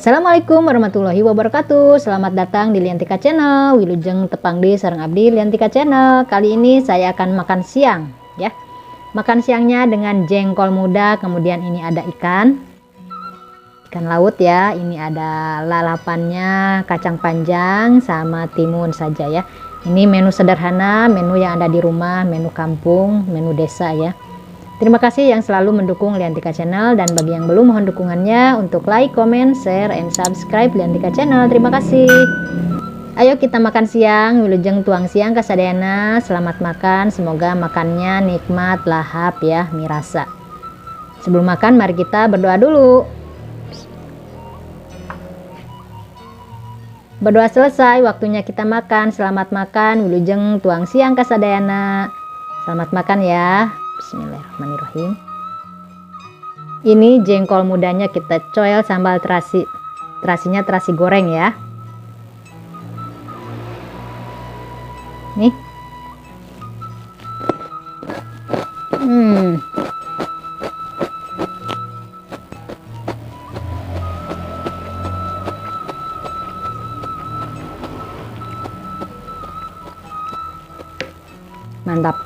Assalamualaikum warahmatullahi wabarakatuh. Selamat datang di Liantika Channel. Wilujeng tepang di sareng abdi Liantika Channel. Kali ini saya akan makan siang ya. Makan siangnya dengan jengkol muda, kemudian ini ada ikan laut ya. Ini ada lalapannya, kacang panjang sama timun saja ya. Ini menu sederhana, menu yang ada di rumah, menu kampung, menu desa ya. Terima kasih yang selalu mendukung Liantika Channel, dan bagi yang belum mohon dukungannya untuk like, comment, share, and subscribe Liantika Channel. Terima kasih. Ayo kita makan siang, wilujeng tuang siang kasadayana. Selamat makan, semoga makannya nikmat, lahap ya, mirasa. Sebelum makan mari kita berdoa dulu. Berdoa selesai, waktunya kita makan. Selamat makan, wilujeng tuang siang kasadayana. Selamat makan ya. Bismillahirrahmanirrahim. Ini jengkol mudanya kita coel sambal terasi. Terasinya terasi goreng ya. Nih. Mantap.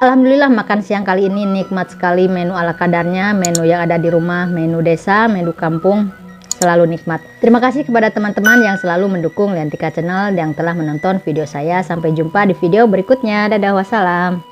Alhamdulillah makan siang kali ini nikmat sekali, menu ala kadarnya, menu yang ada di rumah, menu desa, menu kampung, selalu nikmat. Terima kasih kepada teman-teman yang selalu mendukung Liantika Channel yang telah menonton video saya. Sampai jumpa di video berikutnya. Dadah, wassalam.